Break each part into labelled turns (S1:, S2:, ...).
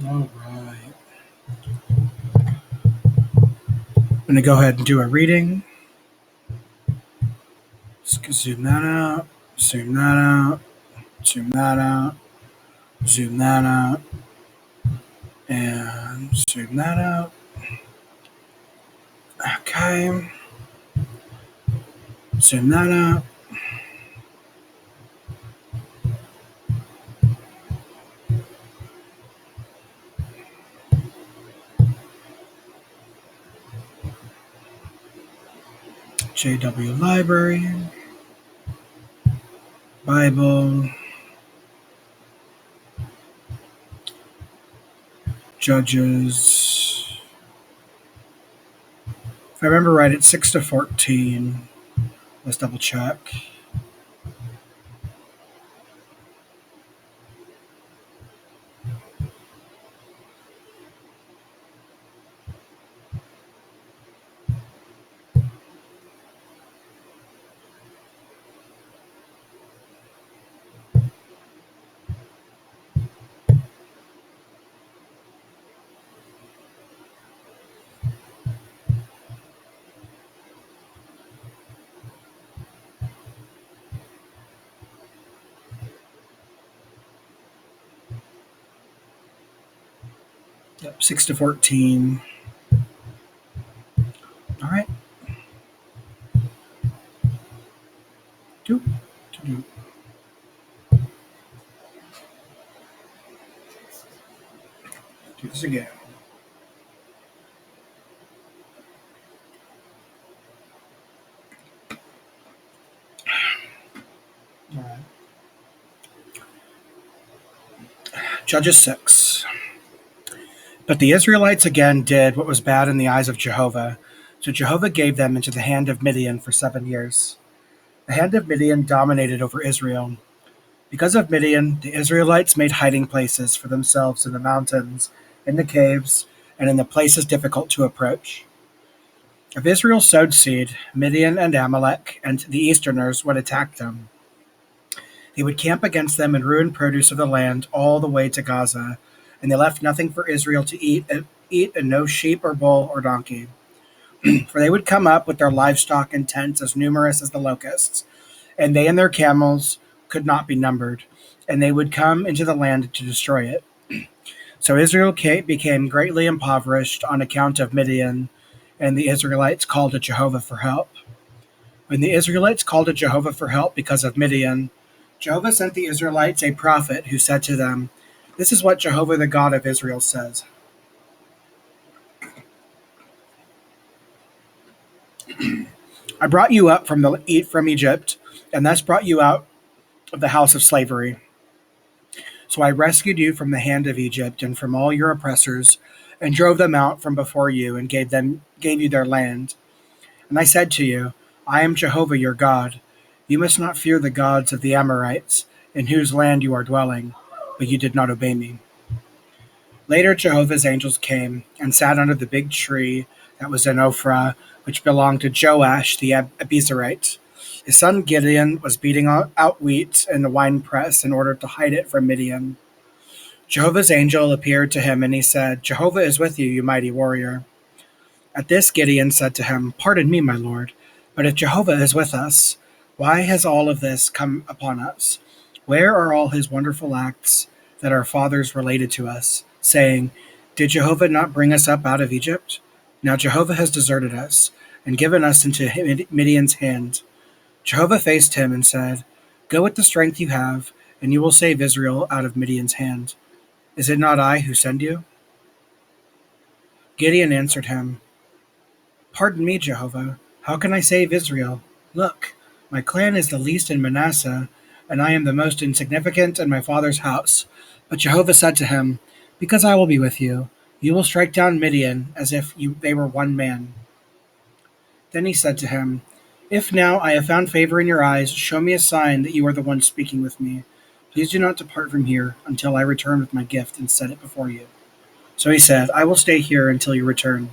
S1: All right. I'm going to go ahead and do a reading. Just zoom that out, zoom that out, zoom that out, zoom that out, and zoom that out. Okay. Zoom that out. JW Library, Bible, Judges. If I remember right, it's 6-14. Let's double check. Yep, 6-14. All right. Do this again. All right. Judges 6. But the Israelites again did what was bad in the eyes of Jehovah. So Jehovah gave them into the hand of Midian for 7 years. The hand of Midian dominated over Israel. Because of Midian, the Israelites made hiding places for themselves in the mountains, in the caves, and in the places difficult to approach. If Israel sowed seed, Midian and Amalek and the Easterners would attack them. They would camp against them and ruin produce of the land all the way to Gaza, and they left nothing for Israel to eat and no sheep or bull or donkey. For they would come up with their livestock and tents as numerous as the locusts, and they and their camels could not be numbered, and they would come into the land to destroy it. So Israel became greatly impoverished on account of Midian, and the Israelites called to Jehovah for help. When the Israelites called to Jehovah for help because of Midian, Jehovah sent the Israelites a prophet who said to them, "This is what Jehovah the God of Israel says. I brought you up from Egypt, and thus brought you out of the house of slavery. So I rescued you from the hand of Egypt and from all your oppressors, and drove them out from before you, and gave you their land. And I said to you, I am Jehovah your God. You must not fear the gods of the Amorites, in whose land you are dwelling, but you did not obey me." Later Jehovah's angels came and sat under the big tree that was in Ophrah, which belonged to Joash the Abiezrite. His son Gideon was beating out wheat in the winepress in order to hide it from Midian. Jehovah's angel appeared to him, and he said, "Jehovah is with you, you mighty warrior." At this Gideon said to him, "Pardon me, my lord, but if Jehovah is with us, why has all of this come upon us? Where are all his wonderful acts that our fathers related to us, saying, 'Did Jehovah not bring us up out of Egypt?' Now Jehovah has deserted us and given us into Midian's hand." Jehovah faced him and said, "Go with the strength you have, and you will save Israel out of Midian's hand. Is it not I who send you?" Gideon answered him, "Pardon me, Jehovah. How can I save Israel? Look, my clan is the least in Manasseh, and I am the most insignificant in my father's house." But Jehovah said to him, "Because I will be with you, you will strike down Midian as if they were one man." Then he said to him, "If now I have found favor in your eyes, show me a sign that you are the one speaking with me. Please do not depart from here until I return with my gift and set it before you." So he said, "I will stay here until you return."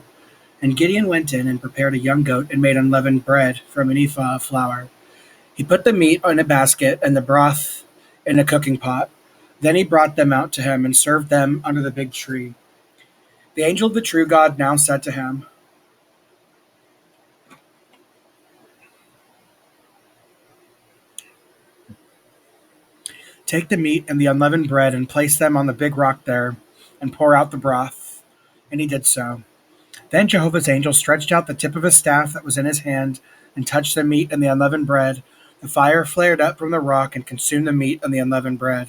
S1: And Gideon went in and prepared a young goat and made unleavened bread from an ephah of flour. He put the meat in a basket and the broth in a cooking pot. Then he brought them out to him and served them under the big tree. The angel of the true God now said to him, "Take the meat and the unleavened bread and place them on the big rock there, and pour out the broth." And he did so. Then Jehovah's angel stretched out the tip of his staff that was in his hand and touched the meat and the unleavened bread. The fire flared up from the rock and consumed the meat and the unleavened bread.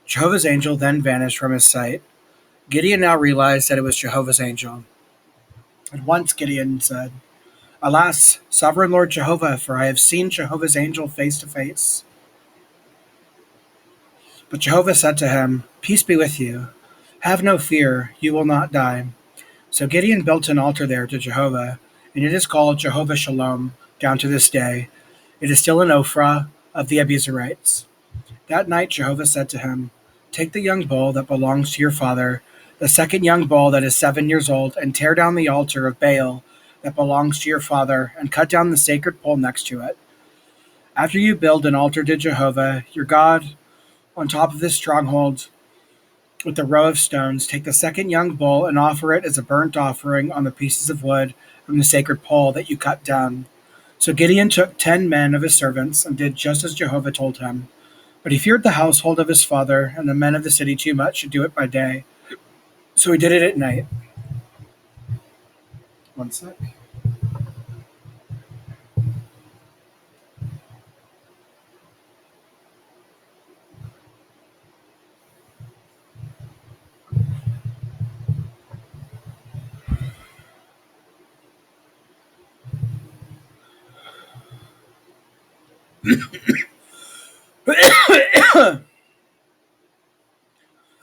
S1: Jehovah's angel then vanished from his sight. Gideon now realized that it was Jehovah's angel. At once Gideon said, "Alas, sovereign Lord Jehovah, for I have seen Jehovah's angel face to face." But Jehovah said to him, "Peace be with you. Have no fear, you will not die." So Gideon built an altar there to Jehovah, and it is called Jehovah Shalom down to this day. It is still in Ophrah of the Abiezrites. That night Jehovah said to him, "Take the young bull that belongs to your father, the second young bull that is 7 years old, and tear down the altar of Baal that belongs to your father, and cut down the sacred pole next to it. After you build an altar to Jehovah, your God, on top of this stronghold with a row of stones, take the second young bull and offer it as a burnt offering on the pieces of wood from the sacred pole that you cut down." So Gideon took 10 men of his servants and did just as Jehovah told him. But he feared the household of his father and the men of the city too much to do it by day. So he did it at night. One sec.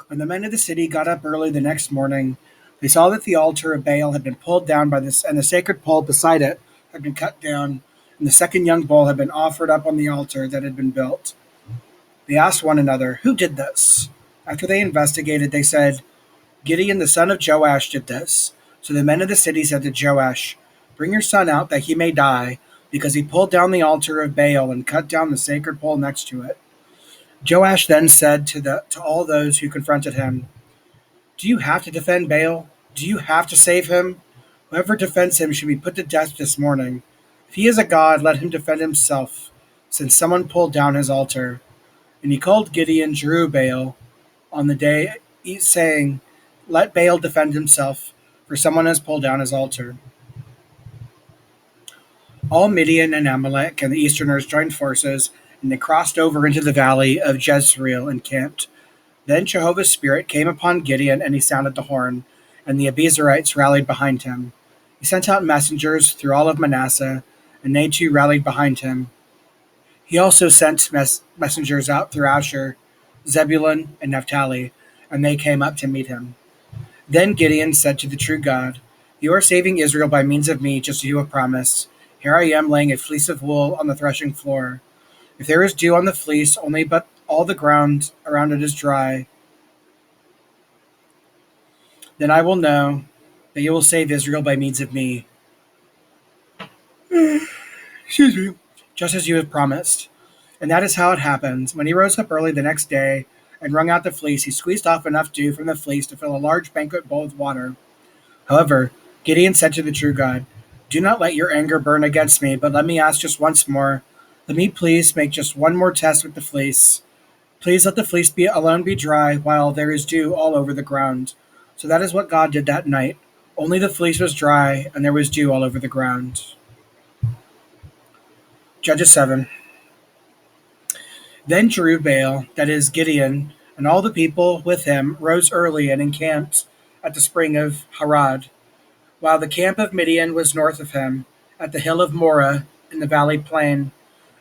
S1: When the men of the city got up early the next morning, they saw that the altar of Baal had been pulled down by this, and the sacred pole beside it had been cut down, and the second young bull had been offered up on the altar that had been built. They asked one another, "Who did this?" After they investigated, they said, "Gideon the son of Joash did this." So the men of the city said to Joash, "Bring your son out that he may die, because he pulled down the altar of Baal and cut down the sacred pole next to it." Joash then said to all those who confronted him, "Do you have to defend Baal? Do you have to save him? Whoever defends him should be put to death this morning. If he is a god, let him defend himself, since someone pulled down his altar." And he called Gideon Jerubbaal on the day, saying, "Let Baal defend himself, for someone has pulled down his altar." All Midian and Amalek and the Easterners joined forces, and they crossed over into the valley of Jezreel and camped. Then Jehovah's Spirit came upon Gideon, and he sounded the horn, and the Abiezrites rallied behind him. He sent out messengers through all of Manasseh, and they too rallied behind him. He also sent messengers out through Asher, Zebulun, and Naphtali, and they came up to meet him. Then Gideon said to the true God, "You are saving Israel by means of me, just as you have promised. Here I am laying a fleece of wool on the threshing floor. If there is dew on the fleece only, but all the ground around it is dry, then I will know that you will save Israel by means of me. Excuse me. Just as you have promised." And that is how it happened. When he rose up early the next day and wrung out the fleece, he squeezed off enough dew from the fleece to fill a large banquet bowl with water. However, Gideon said to the true God, "Do not let your anger burn against me, but let me ask just once more. Let me please make just one more test with the fleece. Please let the fleece alone be dry while there is dew all over the ground." So that is what God did that night. Only the fleece was dry, and there was dew all over the ground. Judges 7. Then Jerubbaal, that is Gideon, and all the people with him rose early and encamped at the spring of Harod, while the camp of Midian was north of him, at the hill of Moreh in the valley plain.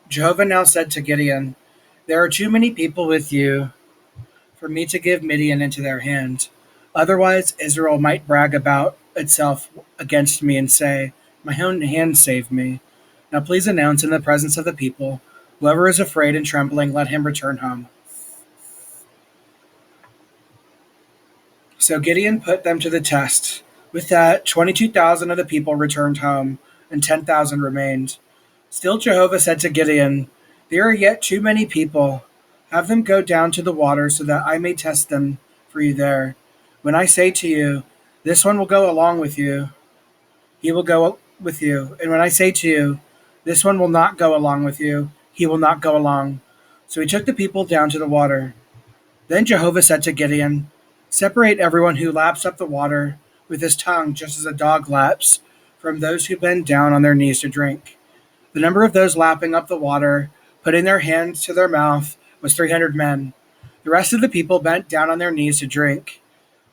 S1: Jehovah now said to Gideon, "There are too many people with you for me to give Midian into their hand. Otherwise, Israel might brag about itself against me and say, 'My own hand saved me.' Now please announce in the presence of the people, 'Whoever is afraid and trembling, let him return home.'" So Gideon put them to the test. With that, 22,000 of the people returned home, and 10,000 remained. Still Jehovah said to Gideon, "There are yet too many people. Have them go down to the water so that I may test them for you there. When I say to you, this one will go along with you, he will go with you. And when I say to you, this one will not go along with you, he will not go along. So he took the people down to the water. Then Jehovah said to Gideon, separate everyone who laps up the water with his tongue, just as a dog laps, from those who bend down on their knees to drink. The number of those lapping up the water, putting their hands to their mouth, was 300 men. The rest of the people bent down on their knees to drink.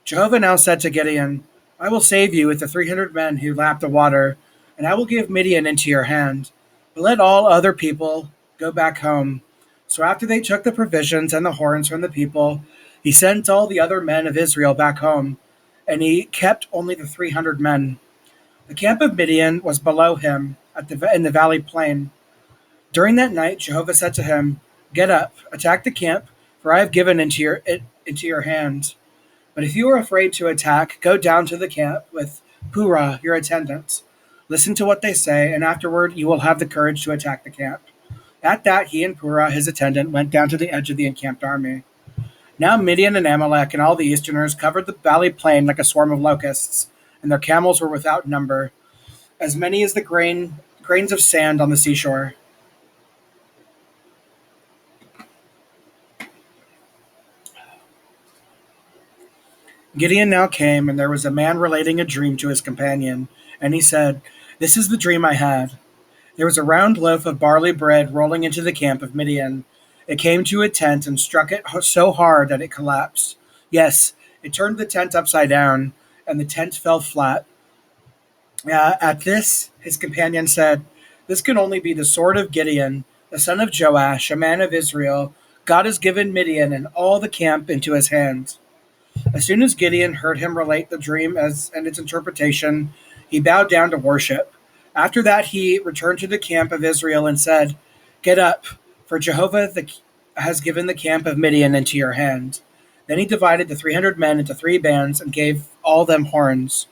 S1: Jehovah now said to Gideon, I will save you with the 300 men who lap the water, and I will give Midian into your hand. But let all other people go back home. So after they took the provisions and the horns from the people, he sent all the other men of Israel back home, and he kept only the 300 men. The camp of Midian was below him in the valley plain. During that night, Jehovah said to him, get up, attack the camp, for I have given into your hand. But if you are afraid to attack, go down to the camp with Purah, your attendant. Listen to what they say, and afterward you will have the courage to attack the camp. At that, he and Purah, his attendant, went down to the edge of the encamped army. Now Midian and Amalek and all the Easterners covered the valley plain like a swarm of locusts, and their camels were without number, as many as the grains of sand on the seashore. Gideon now came, and there was a man relating a dream to his companion, and he said, this is the dream I had. There was a round loaf of barley bread rolling into the camp of Midian. It came to a tent and struck it so hard that it collapsed. Yes, it turned the tent upside down, and the tent fell flat. At this, his companion said, this can only be the sword of Gideon, the son of Joash, a man of Israel. God has given Midian and all the camp into his hands. As soon as Gideon heard him relate the dream and its interpretation, he bowed down to worship. After that, he returned to the camp of Israel and said, get up, for Jehovah has given the camp of Midian into your hand. Then he divided the 300 men into 3 bands and gave all them horns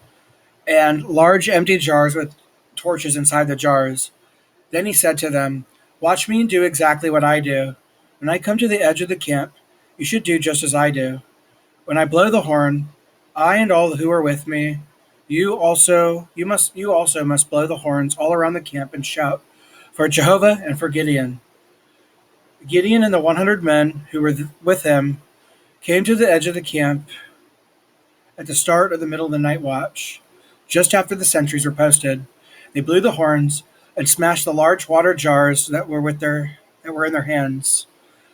S1: and large empty jars with torches inside the jars. Then he said to them, watch me and do exactly what I do. When I come to the edge of the camp, you should do just as I do. When I blow the horn, I and all who are with me, you also must blow the horns all around the camp and shout for Jehovah and for Gideon. Gideon and the 100 men who were with him came to the edge of the camp at the start of the middle of the night watch, just after the sentries were posted. They blew the horns and smashed the large water jars that were in their hands.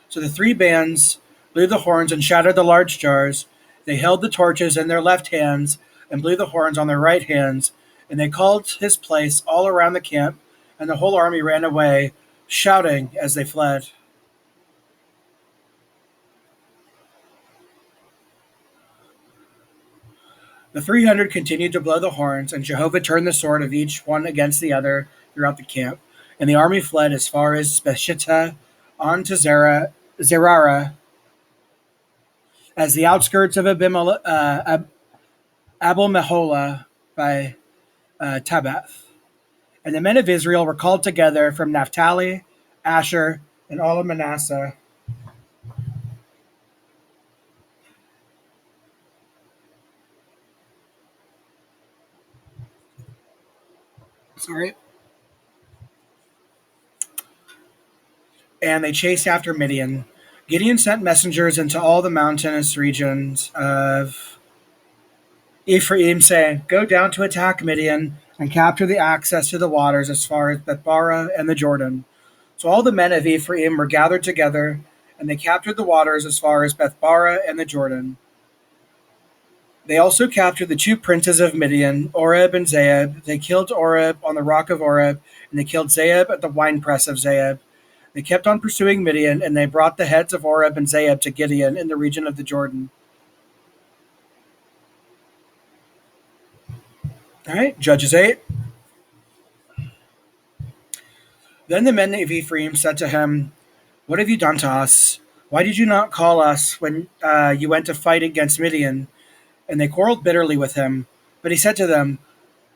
S1: So the 3 bands blew the horns and shattered the large jars. They held the torches in their left hands and blew the horns on their right hands, and they called his place all around the camp, and the whole army ran away, shouting as they fled. The 300 continued to blow the horns, and Jehovah turned the sword of each one against the other throughout the camp, and the army fled as far as Beshittah on to Zerara, as the outskirts of Abel-Meholah by Tabath. And the men of Israel were called together from Naphtali, Asher, and all of Manasseh. Sorry. And they chased after Midian. Gideon sent messengers into all the mountainous regions of Ephraim, saying, go down to attack Midian and capture the access to the waters as far as Bethbara and the Jordan. So all the men of Ephraim were gathered together, and they captured the waters as far as Bethbara and the Jordan. They also captured the 2 princes of Midian, Oreb and Zeeb. They killed Oreb on the rock of Oreb, and they killed Zeeb at the winepress of Zeeb. They kept on pursuing Midian, and they brought the heads of Oreb and Zeeb to Gideon in the region of the Jordan. All right, Judges 8. Then the men of Ephraim said to him, what have you done to us? Why did you not call us when you went to fight against Midian? And they quarreled bitterly with him. But he said to them,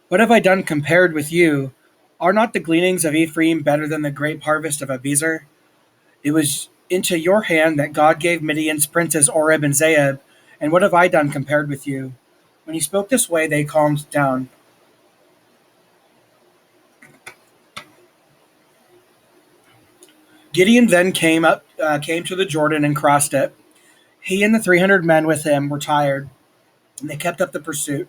S1: what have I done compared with you? Are not the gleanings of Ephraim better than the grape harvest of Abiezer? It was into your hand that God gave Midian's princes Oreb and Zeeb, and what have I done compared with you?" When he spoke this way, they calmed down. Gideon then came to the Jordan and crossed it. He and the 300 men with him were tired, and they kept up the pursuit.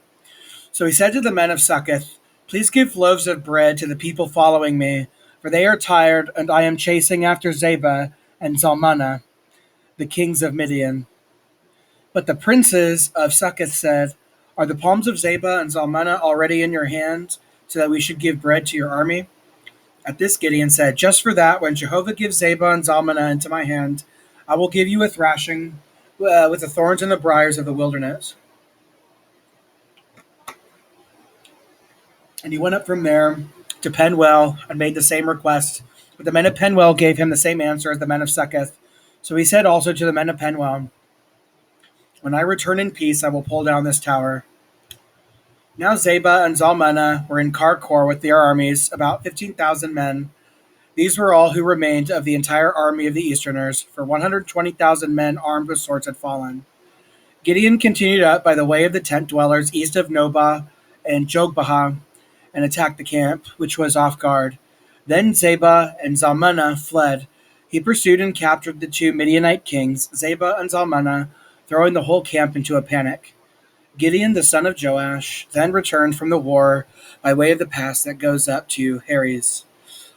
S1: So he said to the men of Succoth, "Please give loaves of bread to the people following me, for they are tired, and I am chasing after Zebah and Zalmunna, the kings of Midian." But the princes of Succoth said, "Are the palms of Zebah and Zalmunna already in your hand, so that we should give bread to your army?" At this Gideon said, "Just for that, when Jehovah gives Zebah and Zalmunna into my hand, I will give you a thrashing with the thorns and the briars of the wilderness." And he went up from there to Penuel and made the same request. But the men of Penuel gave him the same answer as the men of Succoth. So he said also to the men of Penuel, "When I return in peace, I will pull down this tower." Now Zebah and Zalmunna were in Karkor with their armies, about 15,000 men. These were all who remained of the entire army of the Easterners, for 120,000 men armed with swords had fallen. Gideon continued up by the way of the tent dwellers east of Nobah and Jogbehah, and attacked the camp, which was off guard. Then Zebah and Zalmunna fled. He pursued and captured the two Midianite kings, Zebah and Zalmunna, throwing the whole camp into a panic. Gideon, the son of Joash, then returned from the war by way of the pass that goes up to Heres.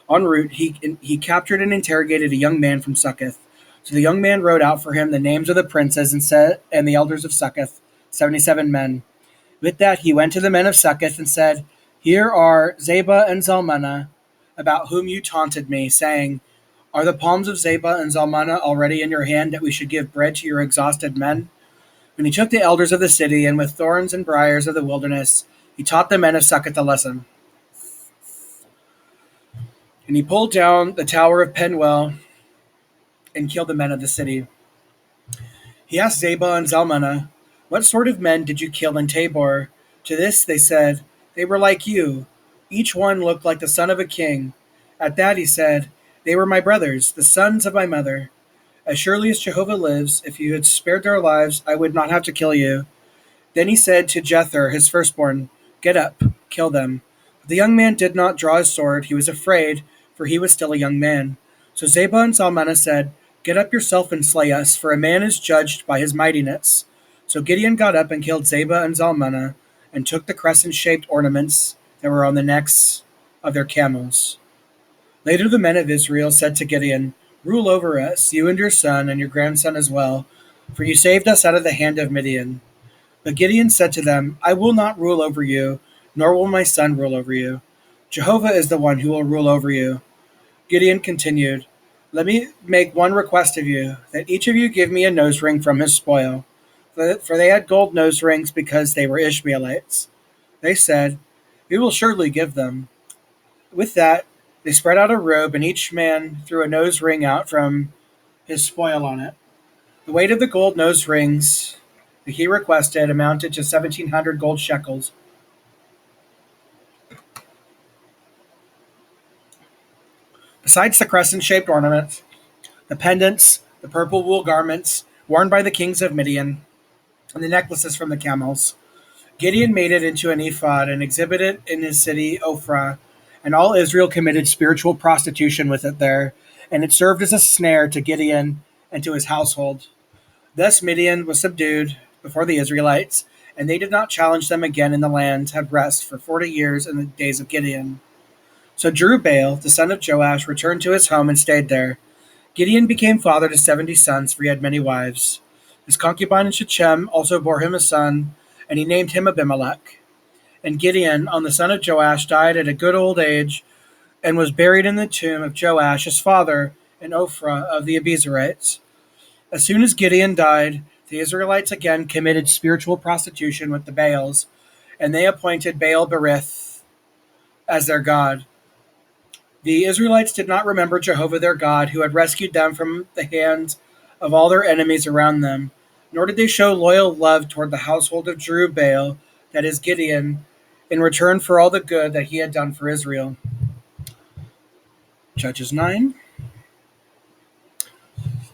S1: En route, he captured and interrogated a young man from Succoth. So the young man wrote out for him the names of the princes and the elders of Succoth, 77 men. With that, he went to the men of Succoth and said, "Here are Zebah and Zalmunna, about whom you taunted me, saying, 'Are the palms of Zebah and Zalmunna already in your hand, that we should give bread to your exhausted men?'" When he took the elders of the city, and with thorns and briars of the wilderness, he taught the men of Succoth a lesson. And he pulled down the tower of Penuel and killed the men of the city. He asked Zebah and Zalmunna, "What sort of men did you kill in Tabor?" To this they said, "They were like you. Each one looked like the son of a king." At that he said, "They were my brothers, the sons of my mother. As surely as Jehovah lives, if you had spared their lives, I would not have to kill you." Then he said to Jether, his firstborn, "Get up, kill them." But the young man did not draw his sword. He was afraid, for he was still a young man. So Zebah and Zalmunna said, "Get up yourself and slay us, for a man is judged by his mightiness." So Gideon got up and killed Zebah and Zalmunna, and took the crescent-shaped ornaments that were on the necks of their camels. Later the men of Israel said to Gideon, "Rule over us, you and your son and your grandson as well, for you saved us out of the hand of Midian." But Gideon said to them, "I will not rule over you, nor will my son rule over you. Jehovah is the one who will rule over you." Gideon continued, "Let me make one request of you, that each of you give me a nose ring from his spoil." For they had gold nose rings because they were Ishmaelites. They said, "We will surely give them." With that, they spread out a robe, and each man threw a nose ring out from his spoil on it. The weight of the gold nose rings that he requested amounted to 1,700 gold shekels. Besides the crescent-shaped ornaments, the pendants, the purple wool garments worn by the kings of Midian, and the necklaces from the camels, Gideon made it into an ephod and exhibited it in his city Ophrah, and all Israel committed spiritual prostitution with it there, and it served as a snare to Gideon and to his household. Thus Midian was subdued before the Israelites, and they did not challenge them again, and the land had rest for 40 years in the days of Gideon. So Jerubbaal, the son of Joash, returned to his home and stayed there. Gideon became father to 70 sons, for he had many wives. His concubine Shechem also bore him a son, and he named him Abimelech. And Gideon, on the son of Joash, died at a good old age, and was buried in the tomb of Joash his father in Ophrah of the Abiezrites. As soon as Gideon died, the Israelites again committed spiritual prostitution with the Baals, and they appointed Baal Berith as their god. The Israelites did not remember Jehovah their God, who had rescued them from the hands of all their enemies around them, nor did they show loyal love toward the household of Jerubbaal, that is Gideon, in return for all the good that he had done for Israel. Judges 9.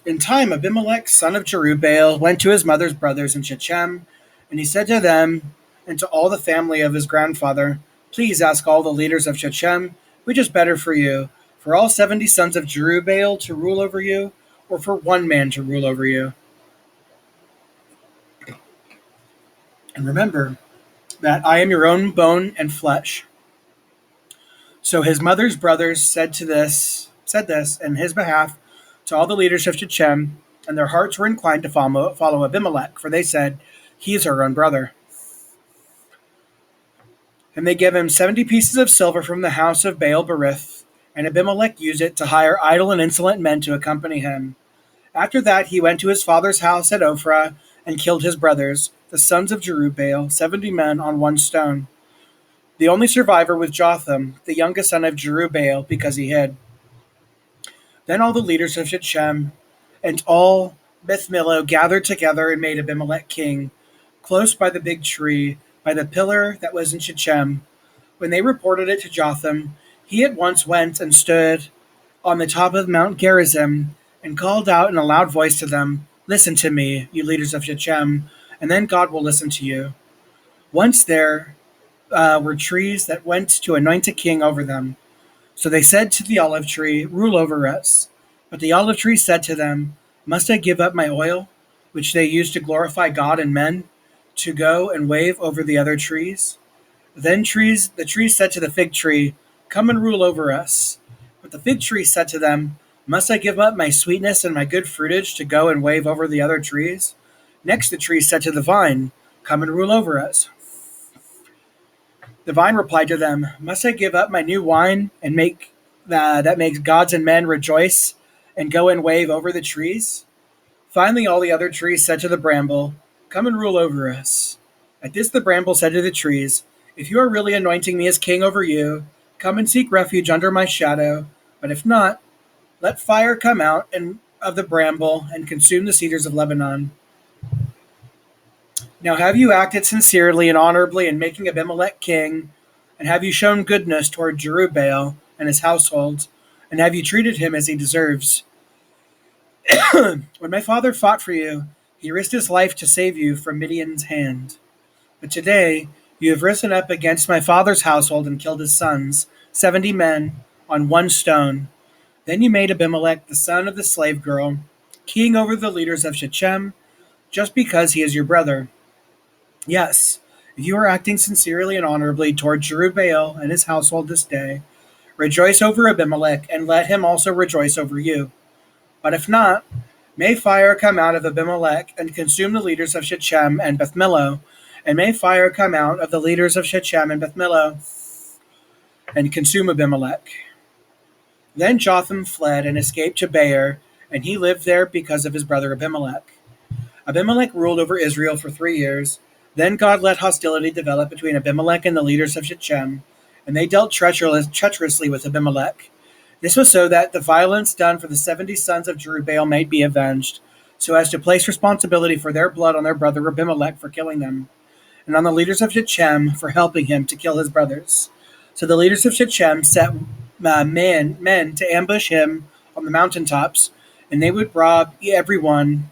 S1: In time, Abimelech, son of Jerubbaal, went to his mother's brothers in Shechem, and he said to them and to all the family of his grandfather, "Please ask all the leaders of Shechem, which is better for you, for all 70 sons of Jerubbaal to rule over you, or for one man to rule over you." And remember that I am your own bone and flesh. So his mother's brothers said this in his behalf to all the leaders of Shechem, and their hearts were inclined to follow Abimelech, for they said, "He is our own brother." And they gave him 70 pieces of silver from the house of Baal Berith, and Abimelech used it to hire idle and insolent men to accompany him. After that he went to his father's house at Ophrah and killed his brothers, the sons of Jerubbaal, 70 men on one stone. The only survivor was Jotham, the youngest son of Jerubbaal, because he hid. Then all the leaders of Shechem and all Beth Millo gathered together and made Abimelech king, close by the big tree, by the pillar that was in Shechem. When they reported it to Jotham, he at once went and stood on the top of Mount Gerizim and called out in a loud voice to them, "Listen to me, you leaders of Shechem, and then God will listen to you." Once there were trees that went to anoint a king over them. So they said to the olive tree, "Rule over us." But the olive tree said to them, "Must I give up my oil, which they use to glorify God and men, to go and wave over the other trees?" Then the trees said to the fig tree, "Come and rule over us." But the fig tree said to them, "Must I give up my sweetness and my good fruitage to go and wave over the other trees?" Next the tree said to the vine, "Come and rule over us." The vine replied to them, "Must I give up my new wine and make that makes gods and men rejoice and go and wave over the trees?" Finally, all the other trees said to the bramble, "Come and rule over us." At this, the bramble said to the trees, "If you are really anointing me as king over you, come and seek refuge under my shadow. But if not, let fire come out of the bramble and consume the cedars of Lebanon." Now have you acted sincerely and honorably in making Abimelech king? And have you shown goodness toward Jerubbaal and his household? And have you treated him as he deserves? When my father fought for you, he risked his life to save you from Midian's hand. But today you have risen up against my father's household and killed his sons, 70 men, on one stone. Then you made Abimelech, the son of the slave girl, king over the leaders of Shechem, just because he is your brother. Yes, if you are acting sincerely and honorably toward Jerubbaal and his household this day, rejoice over Abimelech, and let him also rejoice over you. But if not, may fire come out of Abimelech and consume the leaders of Shechem and Beth Millo, and may fire come out of the leaders of Shechem and Beth Millo and consume Abimelech. Then Jotham fled and escaped to Beer, and he lived there because of his brother Abimelech. Abimelech ruled over Israel for 3 years. Then God let hostility develop between Abimelech and the leaders of Shechem, and they dealt treacherously with Abimelech. This was so that the violence done for the 70 sons of Jerubbaal might be avenged, so as to place responsibility for their blood on their brother Abimelech for killing them, and on the leaders of Shechem for helping him to kill his brothers. So the leaders of Shechem set men to ambush him on the mountaintops, and they would rob everyone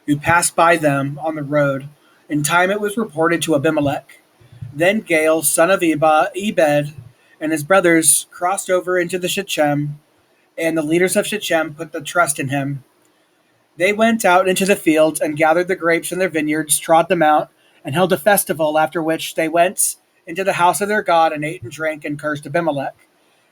S1: who passed by them on the road. In time it was reported to Abimelech. Then Gaal, son of Ebed, and his brothers crossed over into the Shechem, and the leaders of Shechem put the trust in him. They went out into the fields and gathered the grapes in their vineyards, trod them out, and held a festival, after which they went into the house of their God and ate and drank and cursed Abimelech.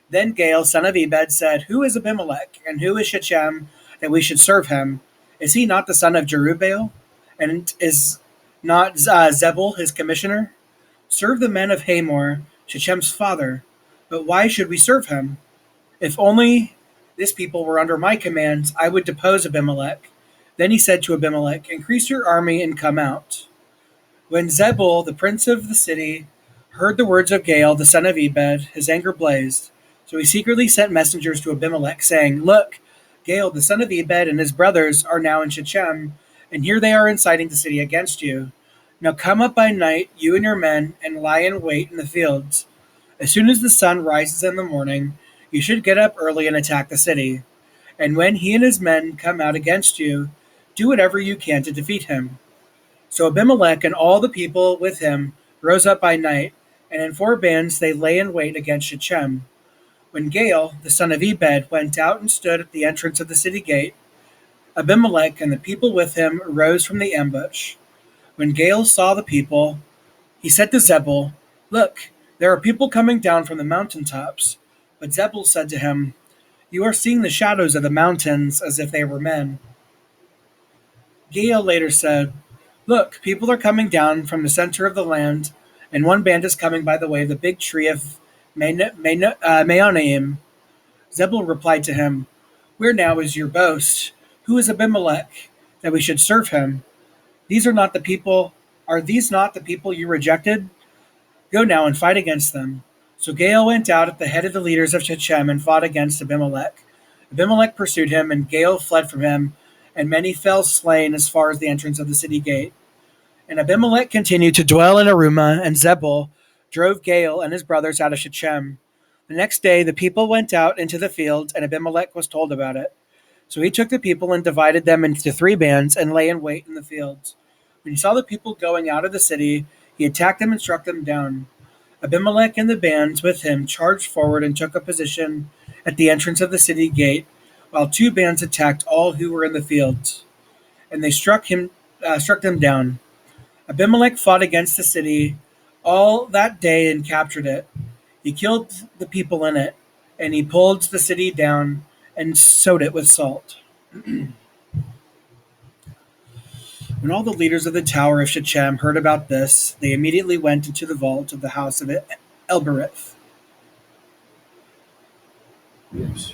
S1: Then Gaal, son of Ebed, said, "Who is Abimelech, and who is Shechem, that we should serve him? Is he not the son of Jerubbaal? And is not Zebul his commissioner? Serve the men of Hamor, Shechem's father. But why should we serve him? If only this people were under my commands, I would depose Abimelech." Then he said to Abimelech, "Increase your army and come out." When Zebul, the prince of the city, heard the words of Gaal, the son of Ebed, his anger blazed. So he secretly sent messengers to Abimelech, saying, "Look, Gaal, the son of Ebed, and his brothers are now in Shechem, and here they are inciting the city against you. Now come up by night, you and your men, and lie in wait in the fields. As soon as the sun rises in the morning, you should get up early and attack the city. And when he and his men come out against you, do whatever you can to defeat him." So Abimelech and all the people with him rose up by night, and in 4 bands they lay in wait against Shechem. When Gaal, the son of Ebed, went out and stood at the entrance of the city gate, Abimelech and the people with him rose from the ambush. When Gaal saw the people, he said to Zebul, "Look, there are people coming down from the mountain tops." But Zebul said to him, "You are seeing the shadows of the mountains as if they were men." Gaal later said, "Look, people are coming down from the center of the land, and 1 band is coming by the way of the big tree of Maonaim." Zebul replied to him, "Where now is your boast? Who is Abimelech, that we should serve him? These are not the people. Are these not the people you rejected? Go now and fight against them." So Gaal went out at the head of the leaders of Shechem and fought against Abimelech. Abimelech pursued him, and Gaal fled from him, and many fell slain as far as the entrance of the city gate. And Abimelech continued to dwell in Arumah, and Zebul drove Gaal and his brothers out of Shechem. The next day the people went out into the fields, and Abimelech was told about it. So he took the people and divided them into 3 bands and lay in wait in the fields. When he saw the people going out of the city, he attacked them and struck them down. Abimelech and the bands with him charged forward and took a position at the entrance of the city gate, while 2 bands attacked all who were in the fields, and they struck them down. Abimelech fought against the city all that day and captured it. He killed the people in it, and he pulled the city down and sowed it with salt. When all the leaders of the tower of Shechem heard about this, they immediately went into the vault of the house of Elbereth. Yes.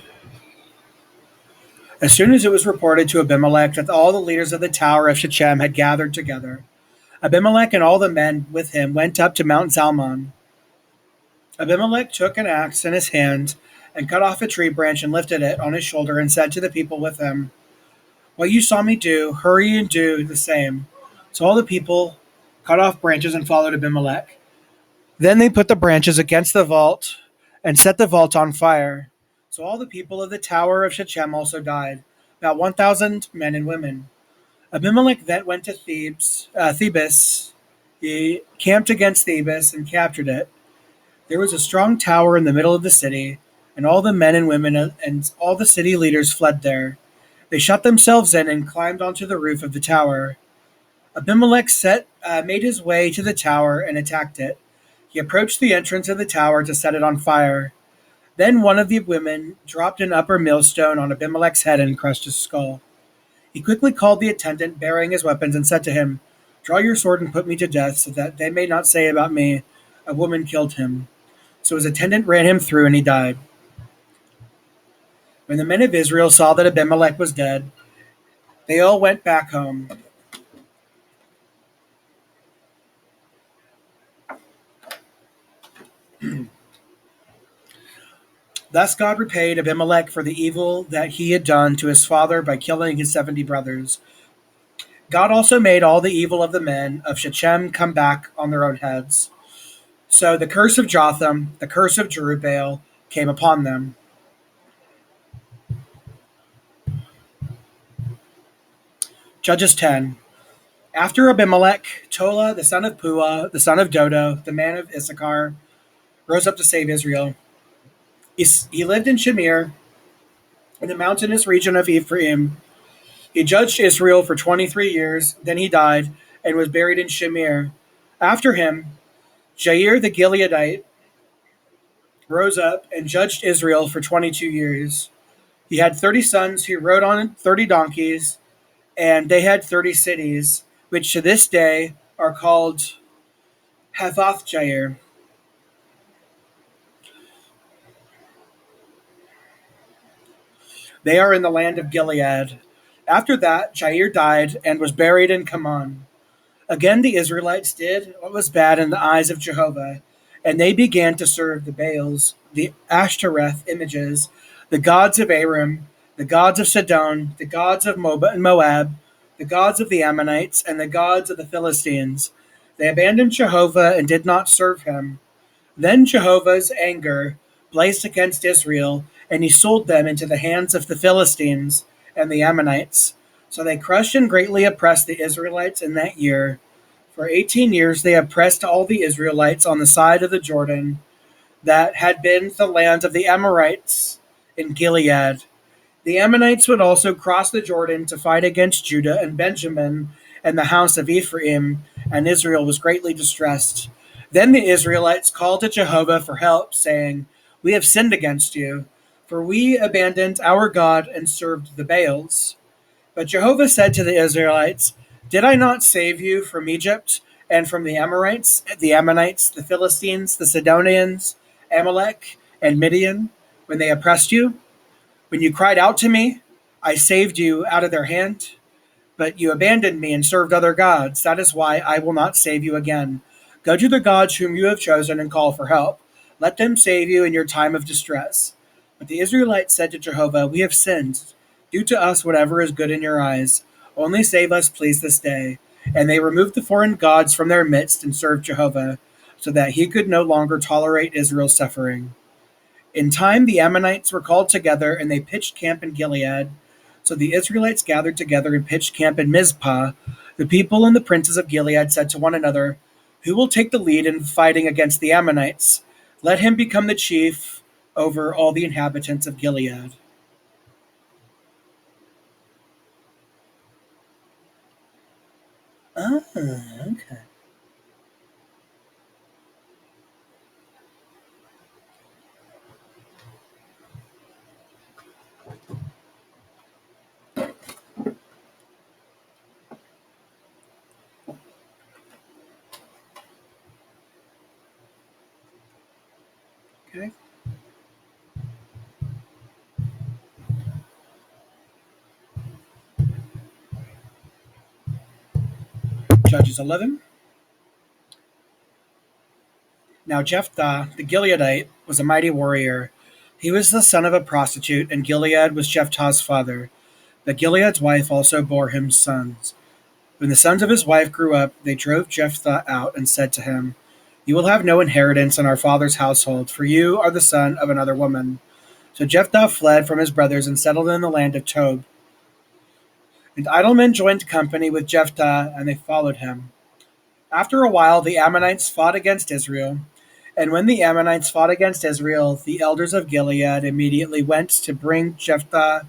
S1: As soon as it was reported to Abimelech that all the leaders of the tower of Shechem had gathered together, Abimelech and all the men with him went up to Mount Zalmon. Abimelech took an axe in his hand and cut off a tree branch and lifted it on his shoulder and said to the people with him, "What you saw me do, hurry and do the same." So all the people cut off branches and followed Abimelech. Then they put the branches against the vault and set the vault on fire. So all the people of the tower of Shechem also died, about 1,000 men and women. Abimelech then went to Thebes. He camped against Thebes and captured it. There was a strong tower in the middle of the city, and all the men and women and all the city leaders fled there. They shut themselves in and climbed onto the roof of the tower. Abimelech made his way to the tower and attacked it. He approached the entrance of the tower to set it on fire. Then one of the women dropped an upper millstone on Abimelech's head and crushed his skull. He quickly called the attendant bearing his weapons and said to him, "Draw your sword and put me to death, so that they may not say about me, 'A woman killed him.'" So his attendant ran him through, and he died. When the men of Israel saw that Abimelech was dead, they all went back home. Thus God repaid Abimelech for the evil that he had done to his father by killing his 70 brothers. God also made all the evil of the men of Shechem come back on their own heads. So the curse of Jotham, the curse of Jerubbaal, came upon them. Judges 10. After Abimelech, Tola, the son of Puah, the son of Dodo, the man of Issachar, rose up to save Israel. He lived in Shamir, in the mountainous region of Ephraim. He judged Israel for 23 years. Then he died and was buried in Shamir. After him, Jair the Gileadite rose up and judged Israel for 22 years. He had 30 sons who rode on 30 donkeys, and they had 30 cities, which to this day are called Havoth Jair. They are in the land of Gilead. After that, Jair died and was buried in Kaman. Again, the Israelites did what was bad in the eyes of Jehovah, and they began to serve the Baals, the Ashtoreth images, the gods of Aram, the gods of Sidon, the gods of Moab, the gods of the Ammonites, and the gods of the Philistines. They abandoned Jehovah and did not serve him. Then Jehovah's anger blazed against Israel, and he sold them into the hands of the Philistines and the Ammonites. So they crushed and greatly oppressed the Israelites in that year. For 18 years they oppressed all the Israelites on the side of the Jordan that had been the land of the Amorites in Gilead. The Ammonites would also cross the Jordan to fight against Judah and Benjamin and the house of Ephraim, and Israel was greatly distressed. Then the Israelites called to Jehovah for help, saying, "We have sinned against you, for we abandoned our God and served the Baals." But Jehovah said to the Israelites, "Did I not save you from Egypt and from the Amorites, the Ammonites, the Philistines, the Sidonians, Amalek, and Midian, when they oppressed you? When you cried out to me, I saved you out of their hand. But you abandoned me and served other gods. That is why I will not save you again. Go to the gods whom you have chosen and call for help. Let them save you in your time of distress." But the Israelites said to Jehovah, "We have sinned. Do to us whatever is good in your eyes. Only save us, please, this day." And they removed the foreign gods from their midst and served Jehovah, so that he could no longer tolerate Israel's suffering. In time, the Ammonites were called together, and they pitched camp in Gilead. So the Israelites gathered together and pitched camp in Mizpah. The people and the princes of Gilead said to one another, "Who will take the lead in fighting against the Ammonites? Let him become the chief over all the inhabitants of Gilead." Ah, okay. Okay. Judges 11. Now Jephthah the Gileadite was a mighty warrior. He was the son of a prostitute, and Gilead was Jephthah's father. But Gilead's wife also bore him sons. When the sons of his wife grew up, they drove Jephthah out and said to him, "You will have no inheritance in our father's household, for you are the son of another woman." So Jephthah fled from his brothers and settled in the land of Tob. And idle men joined company with Jephthah, and they followed him. After a while, the Ammonites fought against Israel. And when the Ammonites fought against Israel, the elders of Gilead immediately went to bring Jephthah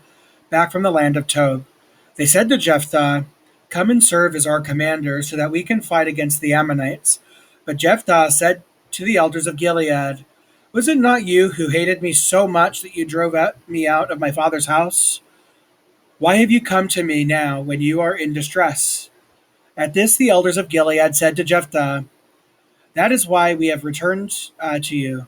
S1: back from the land of Tob. They said to Jephthah, "Come and serve as our commander, so that we can fight against the Ammonites." But Jephthah said to the elders of Gilead, "Was it not you who hated me so much that you drove me out of my father's house? Why have you come to me now when you are in distress?" At this, the elders of Gilead said to Jephthah, "That is why we have returned to you.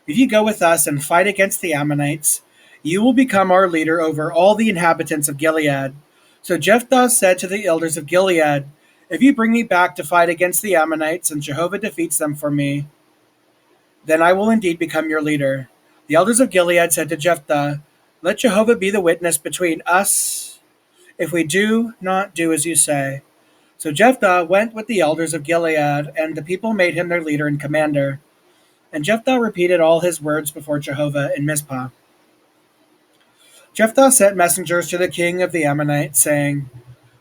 S1: If you go with us and fight against the Ammonites, you will become our leader over all the inhabitants of Gilead." So Jephthah said to the elders of Gilead, "If you bring me back to fight against the Ammonites and Jehovah defeats them for me, then I will indeed become your leader." The elders of Gilead said to Jephthah, "Let Jehovah be the witness between us if we do not do as you say." So Jephthah went with the elders of Gilead, and the people made him their leader and commander. And Jephthah repeated all his words before Jehovah in Mizpah. Jephthah sent messengers to the king of the Ammonites, saying,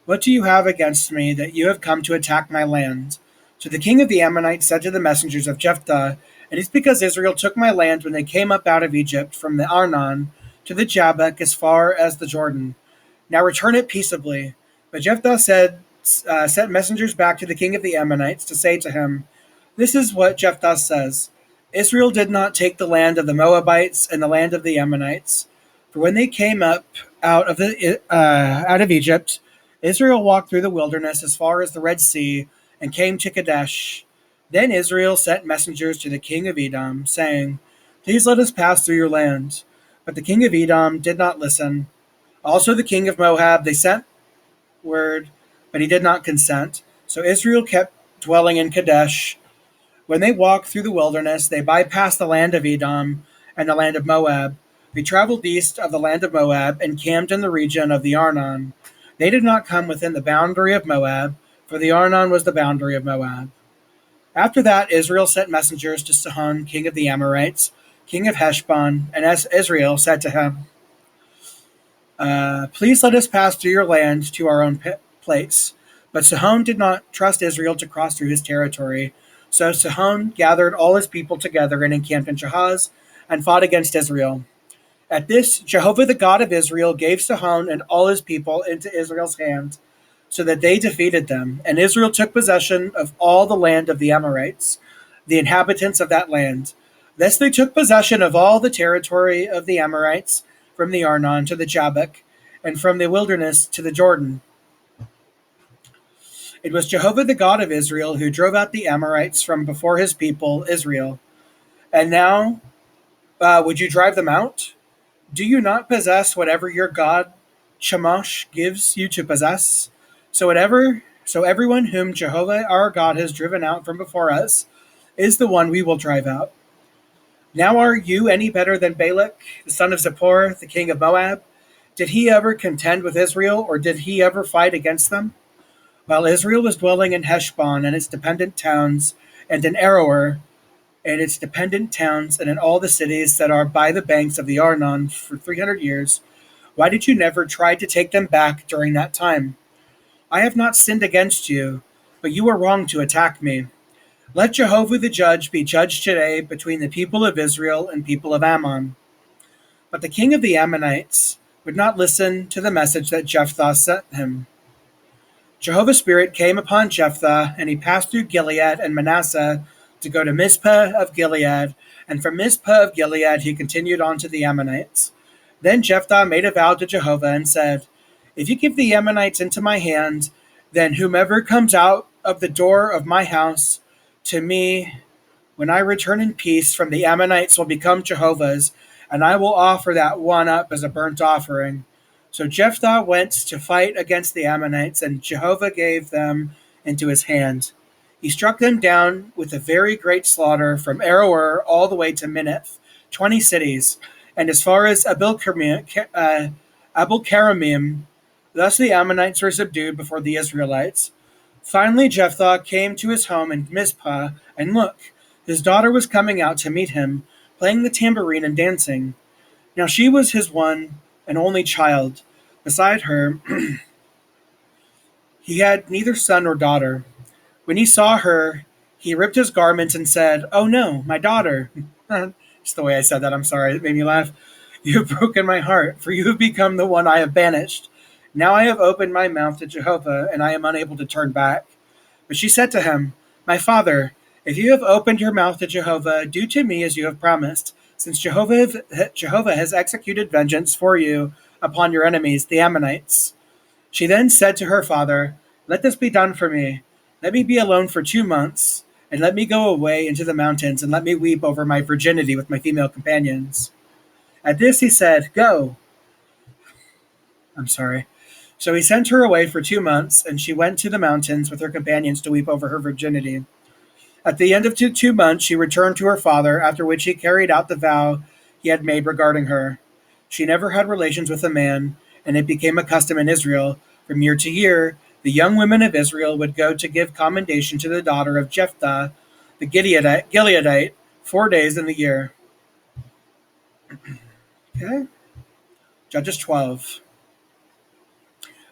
S1: "What do you have against me that you have come to attack my land?" So the king of the Ammonites said to the messengers of Jephthah, "It is because Israel took my land when they came up out of Egypt from the Arnon to the Jabbok as far as the Jordan. Now return it peaceably." But Jephthah sent messengers back to the king of the Ammonites to say to him, "This is what Jephthah says: Israel did not take the land of the Moabites and the land of the Ammonites. For when they came up out of Egypt, Israel walked through the wilderness as far as the Red Sea and came to Kadesh. Then Israel sent messengers to the king of Edom, saying, 'Please let us pass through your land.' But the king of Edom did not listen. Also the king of Moab they sent word, but he did not consent. So Israel kept dwelling in Kadesh. When they walked through the wilderness, they bypassed the land of Edom and the land of Moab. They traveled east of the land of Moab and camped in the region of the Arnon. They did not come within the boundary of Moab, for the Arnon was the boundary of Moab. After that, Israel sent messengers to Sihon, king of the Amorites, king of Heshbon, and as Israel said to him, Please let us pass through your land to our own place. But Sihon did not trust Israel to cross through his territory. So Sihon gathered all his people together and encamped in Jahaz and fought against Israel. At this, Jehovah the God of Israel gave Sihon and all his people into Israel's hand, so that they defeated them. And Israel took possession of all the land of the Amorites, the inhabitants of that land. Thus they took possession of all the territory of the Amorites, from the Arnon to the Jabbok, and from the wilderness to the Jordan. It was Jehovah the God of Israel who drove out the Amorites from before his people, Israel. And now, would you drive them out? Do you not possess whatever your God Chemosh gives you to possess? So everyone whom Jehovah our God has driven out from before us is the one we will drive out. Now are you any better than Balak, the son of Zippor, the king of Moab? Did he ever contend with Israel, or did he ever fight against them? While Israel was dwelling in Heshbon and its dependent towns, and in Aroer and its dependent towns, and in all the cities that are by the banks of the Arnon for 300 years, why did you never try to take them back during that time? I have not sinned against you, but you are wrong to attack me. Let Jehovah the judge be judged today between the people of Israel and people of Ammon. But the king of the Ammonites would not listen to the message that Jephthah sent him. Jehovah's Spirit came upon Jephthah, and he passed through Gilead and Manasseh to go to Mizpah of Gilead, and from Mizpah of Gilead he continued on to the Ammonites. Then Jephthah made a vow to Jehovah and said, If you give the Ammonites into my hand, then whomever comes out of the door of my house to me when I return in peace from the Ammonites will become Jehovah's, and I will offer that one up as a burnt offering. So Jephthah went to fight against the Ammonites, and Jehovah gave them into his hand. He struck them down with a very great slaughter from Aroer all the way to Minnith, 20 cities, and as far as Abel-Keramim. Thus the Ammonites were subdued before the Israelites. Finally Jephthah came to his home in Mizpah, and look, his daughter was coming out to meet him, playing the tambourine and dancing. Now she was his one and only child. Beside her, he had neither son nor daughter. When he saw her, he ripped his garments and said, Oh no, my daughter. Just the way I said that, I'm sorry, it made me laugh. You have broken my heart, for you have become the one I have banished. Now I have opened my mouth to Jehovah, and I am unable to turn back. But she said to him, My father, if you have opened your mouth to Jehovah, do to me as you have promised, since Jehovah has executed vengeance for you upon your enemies, the Ammonites. She then said to her father, Let this be done for me. Let me be alone for 2 months, and let me go away into the mountains, and let me weep over my virginity with my female companions. At this he said, Go. I'm sorry. So he sent her away for 2 months, and she went to the mountains with her companions to weep over her virginity. At the end of 2 months, she returned to her father, after which he carried out the vow he had made regarding her. She never had relations with a man, and it became a custom in Israel. From year to year, the young women of Israel would go to give commendation to the daughter of Jephthah, the Gileadite 4 days in the year. Okay. Judges 12.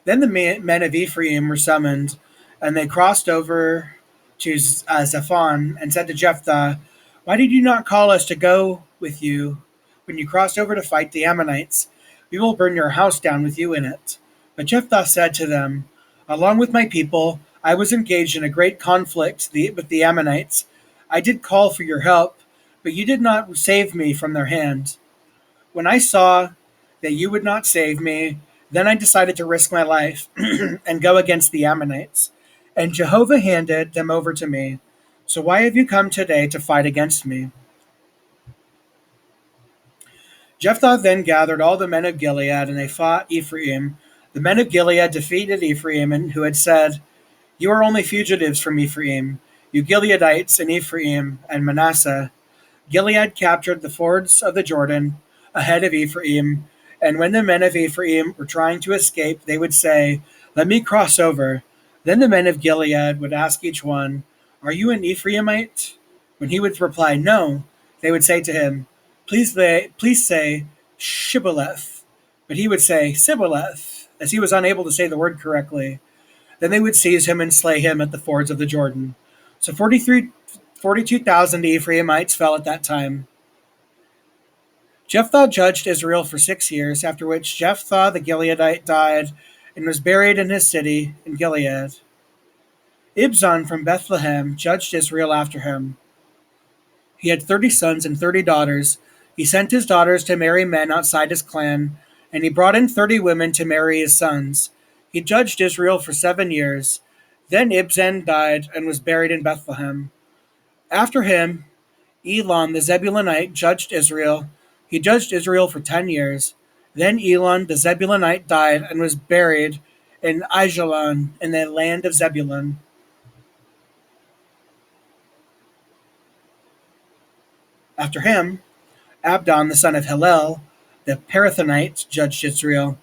S1: Then the men of Ephraim were summoned, and they crossed over to Zaphon and said to Jephthah, Why did you not call us to go with you when you crossed over to fight the Ammonites? We will burn your house down with you in it. But Jephthah said to them, Along with my people, I was engaged in a great conflict with the Ammonites. I did call for your help, but you did not save me from their hand. When I saw that you would not save me, then I decided to risk my life and go against the Ammonites. And Jehovah handed them over to me. So why have you come today to fight against me? Jephthah then gathered all the men of Gilead, and they fought Ephraim. The men of Gilead defeated Ephraim, who had said, You are only fugitives from Ephraim, you Gileadites in Ephraim and Manasseh. Gilead captured the fords of the Jordan ahead of Ephraim, and when the men of Ephraim were trying to escape, they would say, Let me cross over. Then the men of Gilead would ask each one, Are you an Ephraimite? When he would reply, No, they would say to him, Please say Shibboleth. But he would say Sibboleth, as he was unable to say the word correctly. Then they would seize him and slay him at the fords of the Jordan. So 42,000 Ephraimites fell at that time. Jephthah judged Israel for 6 years, after which Jephthah the Gileadite died and was buried in his city in Gilead. Ibzan from Bethlehem judged Israel after him. He had 30 sons and 30 daughters. He sent his daughters to marry men outside his clan, and he brought in 30 women to marry his sons. He judged Israel for 7 years. Then Ibzan died and was buried in Bethlehem. After him, Elon the Zebulunite judged Israel. He judged Israel for 10 years. Then Elon the Zebulunite died and was buried in Aijalon in the land of Zebulun. After him, Abdon the son of Hillel, the Parathonite, judged Israel.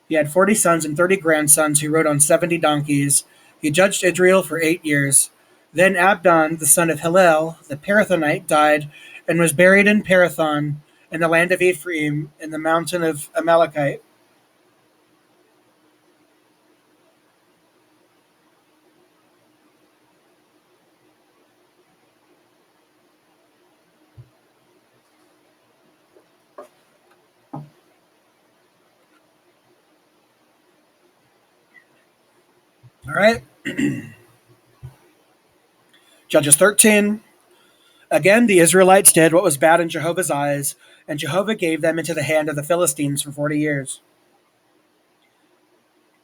S1: He had 40 sons and 30 grandsons who rode on 70 donkeys. He judged Israel for 8 years. Then Abdon the son of Hillel, the Parathonite, died and was buried in Parathon in the land of Ephraim in the mountain of Amalekite. All right. Judges 13. Again, the Israelites did what was bad in Jehovah's eyes, and Jehovah gave them into the hand of the Philistines for 40 years.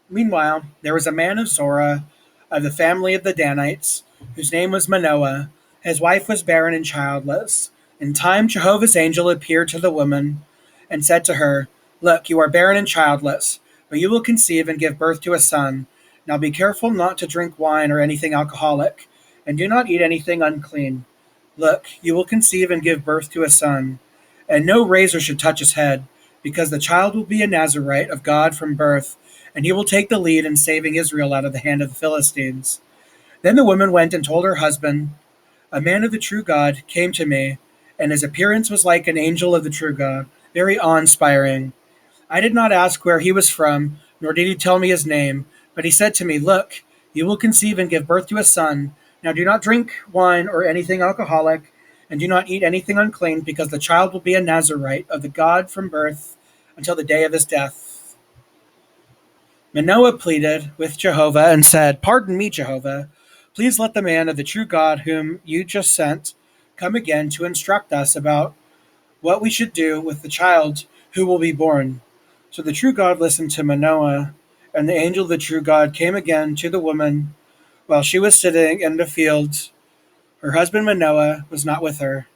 S1: Meanwhile, there was a man of Zorah, of the family of the Danites, whose name was Manoah. His wife was barren and childless. In time, Jehovah's angel appeared to the woman and said to her, "Look, you are barren and childless, but you will conceive and give birth to a son. Now be careful not to drink wine or anything alcoholic, and do not eat anything unclean. Look, you will conceive and give birth to a son, and no razor should touch his head, because the child will be a Nazarite of God from birth, and he will take the lead in saving Israel out of the hand of the Philistines." Then the woman went and told her husband, "A man of the true God came to me, and his appearance was like an angel of the true God, very awe-inspiring. I did not ask where he was from, nor did he tell me his name, but he said to me, 'Look, you will conceive and give birth to a son. Now do not drink wine or anything alcoholic, and do not eat anything unclean, because the child will be a Nazarite of the God from birth until the day of his death.'" Manoah pleaded with Jehovah and said, "Pardon me, Jehovah. Please let the man of the true God whom you just sent come again to instruct us about what we should do with the child who will be born." So the true God listened to Manoah, and the angel of the true God came again to the woman while she was sitting in the field. Her husband Manoah was not with her.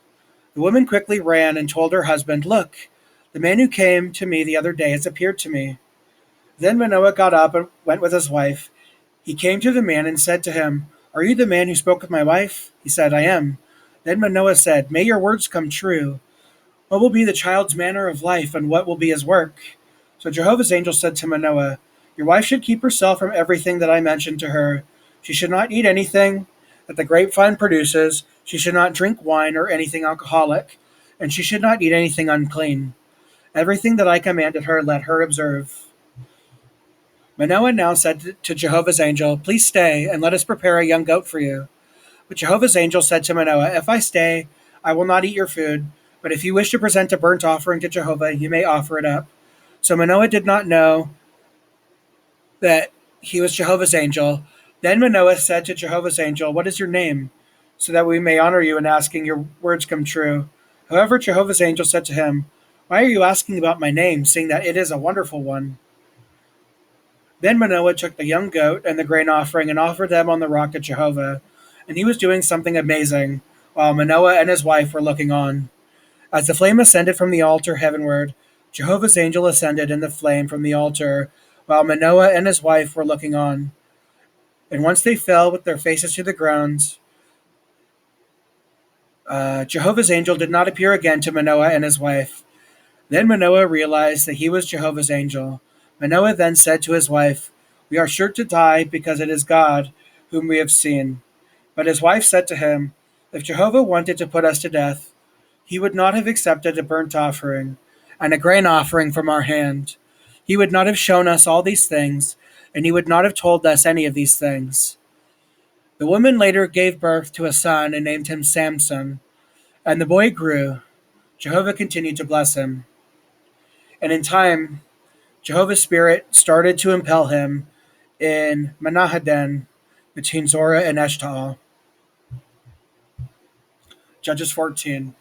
S1: The woman quickly ran and told her husband, "Look, the man who came to me the other day has appeared to me." Then Manoah got up and went with his wife. He came to the man and said to him, "Are you the man who spoke with my wife?" He said, "I am." Then Manoah said, "May your words come true. What will be the child's manner of life, and what will be his work?" So Jehovah's angel said to Manoah, "Your wife should keep herself from everything that I mentioned to her. She should not eat anything that the grapevine produces. She should not drink wine or anything alcoholic, and she should not eat anything unclean. Everything that I commanded her, let her observe." Manoah now said to Jehovah's angel, "Please stay, and let us prepare a young goat for you." But Jehovah's angel said to Manoah, "If I stay, I will not eat your food, but if you wish to present a burnt offering to Jehovah, you may offer it up." So Manoah did not know that he was Jehovah's angel. Then Manoah said to Jehovah's angel, "What is your name? So that we may honor you in asking your words come true." However, Jehovah's angel said to him, "Why are you asking about my name, seeing that it is a wonderful one?" Then Manoah took the young goat and the grain offering and offered them on the rock to Jehovah. And he was doing something amazing, while Manoah and his wife were looking on. As the flame ascended from the altar heavenward, Jehovah's angel ascended in the flame from the altar, while Manoah and his wife were looking on. And once they fell with their faces to the ground, Jehovah's angel did not appear again to Manoah and his wife. Then Manoah realized that he was Jehovah's angel. Manoah then said to his wife, "We are sure to die because it is God whom we have seen." But his wife said to him, "If Jehovah wanted to put us to death, He would not have accepted a burnt offering and a grain offering from our hand. He would not have shown us all these things, and he would not have told us any of these things. The woman later gave birth to a son and named him Samson, and the boy grew. Jehovah continued to bless him. And in time, Jehovah's Spirit started to impel him in Manahaden between Zorah and Eshtaol. Judges 14.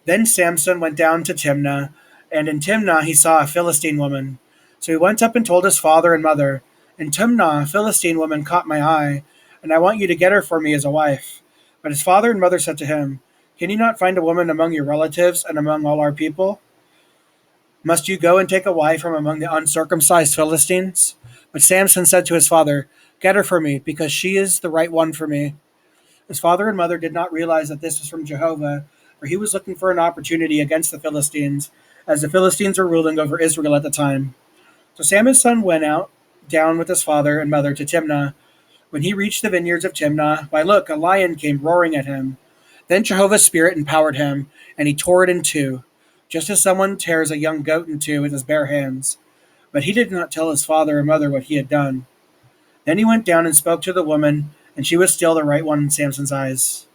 S1: Then Samson went down to Timnah, and in Timnah he saw a Philistine woman. So he went up and told his father and mother, "In Timnah, a Philistine woman caught my eye, and I want you to get her for me as a wife." But his father and mother said to him, "Can you not find a woman among your relatives and among all our people? Must you go and take a wife from among the uncircumcised Philistines?" But Samson said to his father, "Get her for me, because she is the right one for me." His father and mother did not realize that this was from Jehovah, for he was looking for an opportunity against the Philistines, as the Philistines were ruling over Israel at the time. So Samson's son went out down with his father and mother to Timnah. When he reached the vineyards of Timnah, why look, a lion came roaring at him. Then Jehovah's Spirit empowered him, and he tore it in two, just as someone tears a young goat in two with his bare hands. But he did not tell his father or mother what he had done. Then he went down and spoke to the woman, and she was still the right one in Samson's eyes.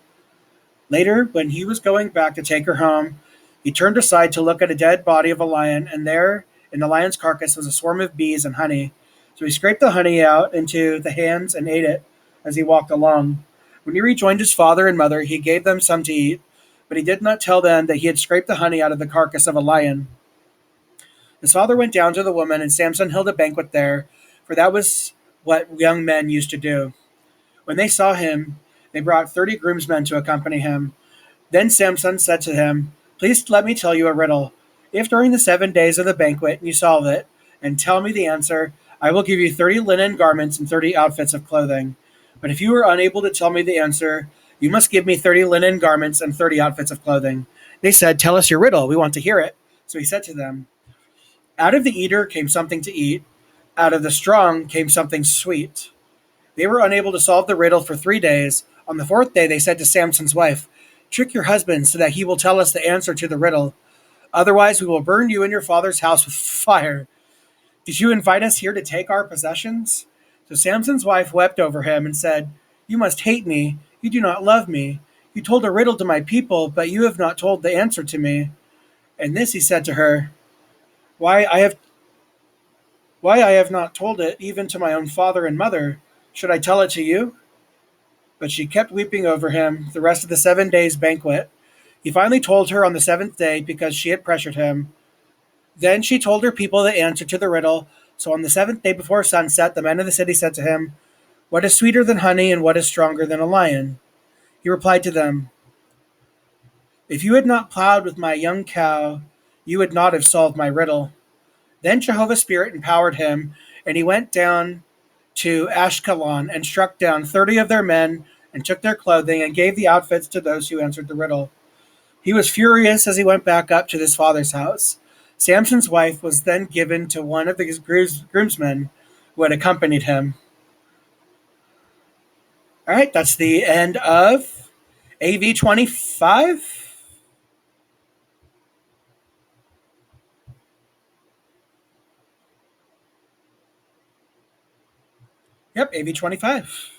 S1: Later, when he was going back to take her home, he turned aside to look at a dead body of a lion, and there, in the lion's carcass, was a swarm of bees and honey. So he scraped the honey out into the hands and ate it as he walked along. When he rejoined his father and mother, he gave them some to eat, but he did not tell them that he had scraped the honey out of the carcass of a lion. His father went down to the woman, and Samson held a banquet there, for that was what young men used to do. When they saw him, they brought 30 groomsmen to accompany him. Then Samson said to him, "Please let me tell you a riddle. If during the 7 days of the banquet you solve it, and tell me the answer, I will give you 30 linen garments and 30 outfits of clothing. But if you are unable to tell me the answer, you must give me 30 linen garments and 30 outfits of clothing." They said, "Tell us your riddle. We want to hear it." So he said to them, "Out of the eater came something to eat. Out of the strong came something sweet." They were unable to solve the riddle for 3 days. On the fourth day, they said to Samson's wife, "Trick your husband so that he will tell us the answer to the riddle. Otherwise, we will burn you and your father's house with fire. Did you invite us here to take our possessions?" So Samson's wife wept over him and said, "You must hate me. You do not love me. You told a riddle to my people, but you have not told the answer to me." And this he said to her, "Why I have why I have not told it even to my own father and mother. Should I tell it to you?" But she kept weeping over him the rest of the 7 days banquet. He finally told her on the seventh day because she had pressured him. Then she told her people the answer to the riddle. So on the seventh day before sunset, the men of the city said to him, "What is sweeter than honey and what is stronger than a lion?" He replied to them, "If you had not plowed with my young cow, you would not have solved my riddle." Then Jehovah's Spirit empowered him, and he went down to Ashkelon and struck down 30 of their men and took their clothing and gave the outfits to those who answered the riddle. He was furious as he went back up to his father's house. Samson's wife was then given to one of the groomsmen who had accompanied him. All right, that's the end of AV25. Yep, AV25.